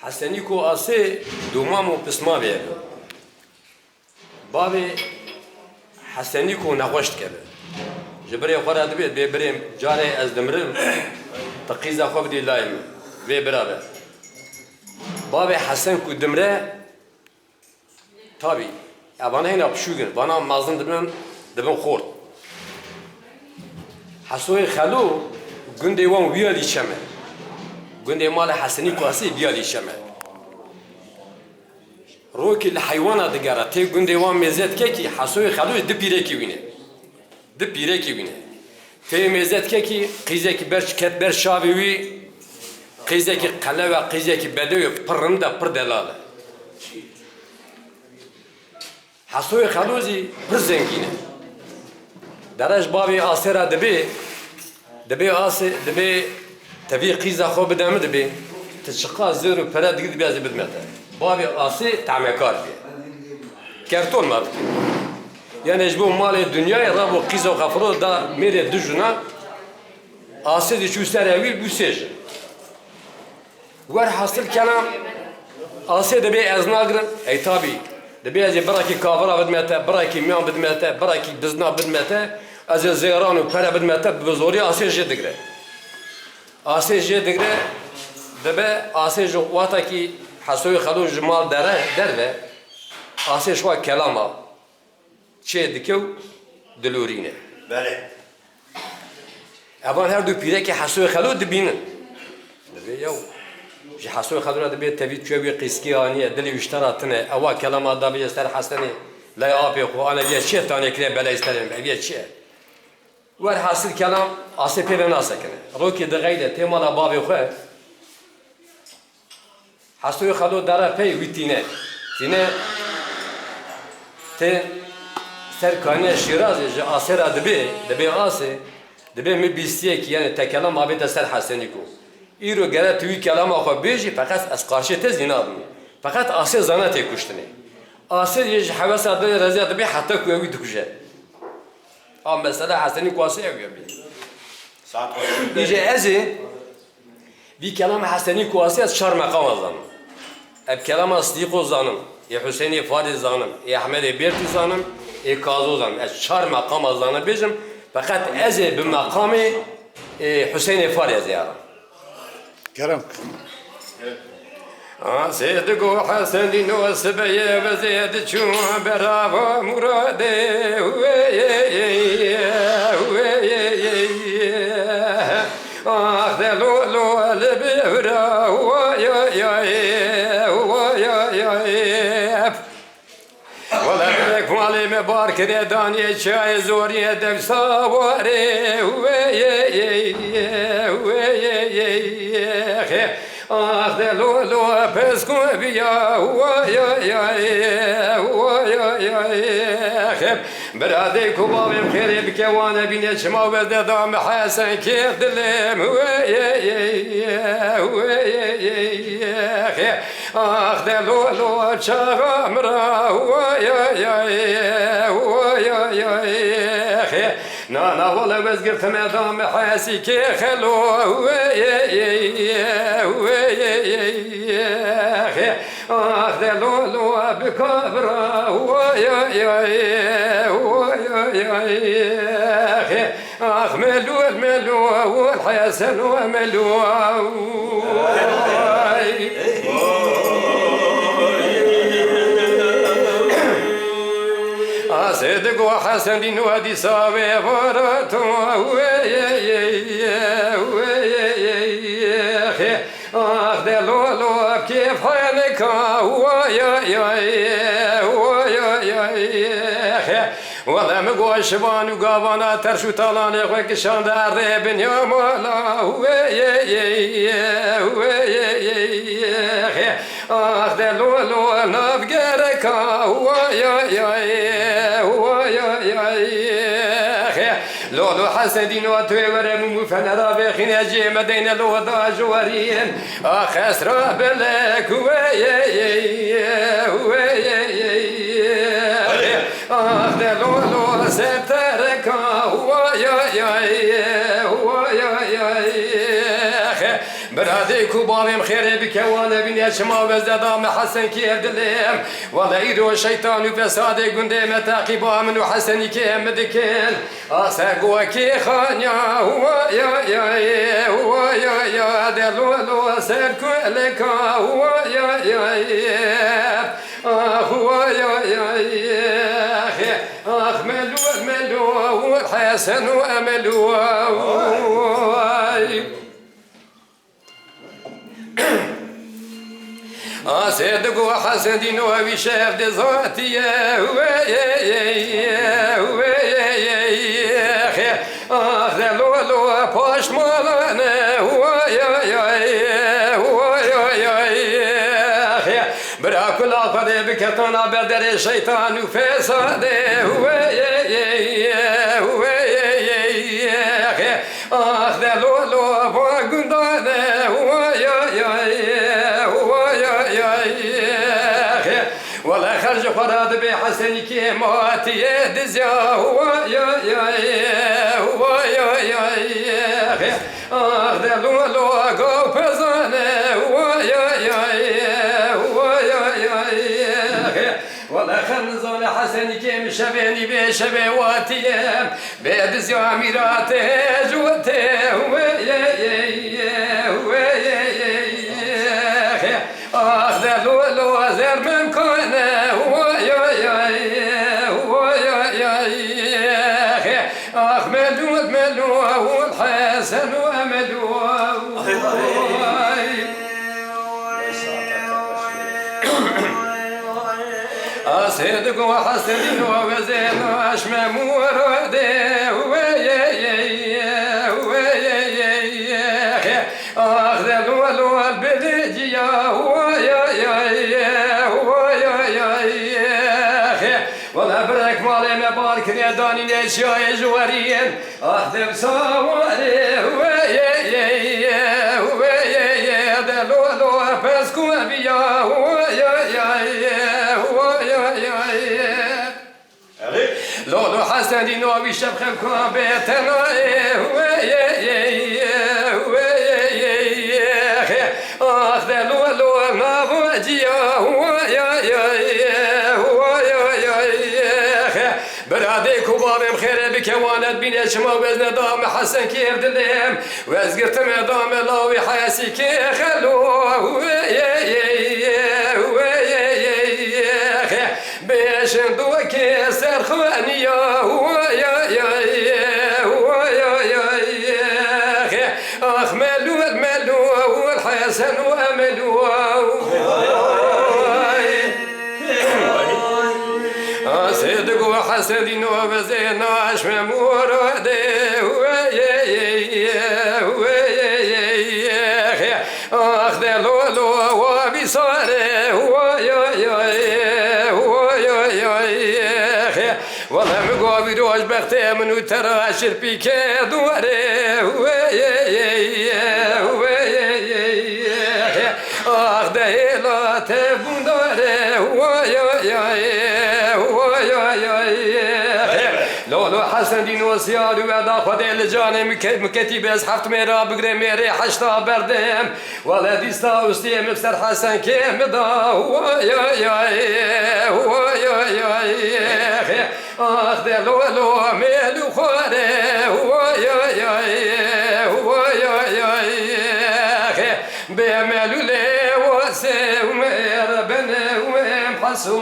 حسنی کو آسه دومام و پسما بیه بابی حسنی کو نخوشت کرده جبری خورا دبید بی بریم جاره از دمرم تقیزا خواب دی لایم بی برابر بابی حسن کو دمره tabi bana hena pşugin bana mazın dibin xort hasoy xalu günde wan wiyali şeme günde mal hasani kuasi wiyali şeme roki li hayvana digara te günde wan mezet ki hasoy xalu dipire ki wine dipire ki wine te mezet ki qizeki berçket ber şabiwi qizeki qala ve qizeki bedewi pırında pır delale حسوی خلوزی پر زنگینه درش بابی آسرا دبی آسه دبی تبی قیزا خوب بدم دبی تشقا زیر و پرد دیگه بیازی بدمته بابی آسه تعمیکار بیه کرتون مرد یعنی اجبو مال دنیای راب و قیزا و خفرو دا میره دو جنا آسه دی چو سر اوی بوسیج ور حاصل کلام آسه دبی از ناگرن ای تابی دبیازی برای کافر بدمته برای میان بدمته برای بزنا بدمته از زیران و پر بدمته بزوری آسیج دگره آسیج دگره دبی آسیج وقتا کی حسوی خلوج جمال دره آسیج وا کلاما چه دکو دلورینه بله اول هر دو پیره که حسوی خلوج دبینن دبی یو جي حسوي خضرا دبي تبي تشوي قيسكيانيه دلي اشتراتنا اوا كلام ادبي يستر حسني لا يابي خو انا بيا شي ثاني كده بلا يستلم بيا شي ور حاصل كلام اسف بنا سكنه روكي دغيده تيمالا بابي خو حسوي خدو دارا بي ويتينه تينه te serkane Şiraz ji asera dibe ase dibe mi bistiye ki yani tekelam abi de ser haseni ko İro gere tüy kelama xo beji fakat az karşı tez dinabı. Fakat ase zana tek kuştune. Ase ye havasa da raziyat bi hatta ku evi dukuje. Am mesela haseni ku ase evi bi. Saat İje ezi vi kelam haseni ku ase şar maqam azan. Eb kelam asdiqo zanım. Ya Hüseyin'i Fariz zanım. Ya Ahmet Berti zanım. Ya Kazo zanım. Şar maqam azanı bizim. Fakat ezi bi maqamı Hüseyin'i Fariz ya. Kerem. صدقو حسن وسبيه وزيد شو برافو مرادي اخذلو لو البهرا ولا بك مالي مبارك داني شاي زوري دب صواري ah de lo pesco via برادي كوبابي بخير بكوانا بين شما وزد دام حسن كيف دلم اخ de lo çağımra نانا ولا وزقرت مدام حاسك خلو اخ لولو بكبره اخ ملو والحسن وملو صدق وحسن وادي ساوي ورتو اخ ده لولو كيف حالك ولا مقوى شبان وقابانا ترشو طالاني خوك شاندار ريبن يا مولا اخ ده لولو نافقرك لولو حسدين وتوي ورمو فنرا بخين اجي مدينه لو دا جوارين اخ اسرا بلك اخ ده لولو سترك برادي براديك وبابي مخير بك وانا بني شما وزدام حسن كيف دلهم والله ايدو الشيطان وفساد قندم تاقبا من حسن كيف مدكن اساقوا كي خانيا هو يا هو يا دلولو سركو لك هو يا هو يا اخ ملو الحسن واملو صدق وحسن دين وبشاف دي ذاتي ذلولو باش مالنا برا كل عقد بكتنا بدر الشيطان وفساد ذلولو باقندنا ولا خرج فراد بحسن كيماتي دزيا هو ذلولو قو بزانه ولا خنزون حسن كيم شبيني بشبيواتي بدزيا ميراته جوته ذلولو زر من كونه ملو والحسن وملو صدق وحسن وزين واشمم ورده ذلولو البلجيا ولا برك مالي مبارك نيداني نشيا جوارين اخذ بصواري دلولو فاسكو بيا لولو حسن دي نوبي شبخم كون بيتنا اخذ لولو نابوجيا براديك وبابي مخير بك وانا بين شما وزن دام حسن كيف دلهم وازقرت مدام لاوي حياسي كي خلو بيش ندوك سرخوانيا اخ ملو والحسن واملو صدق وحسن دين وبزين عشم مورده اخ ذلولو وبصاره والله مقابي روش بختي منو ترى شربيك دوره اخ دهيلا تبون داره لولو حسن دين وسيار ودا خدي الجان مكتب از حفت میرا بگره میره حشتا بردم ولا دیستا استی مفسر حسن که مدا آخ دلولو میلو خواره به ملو لیوسه و میر بنه و محسو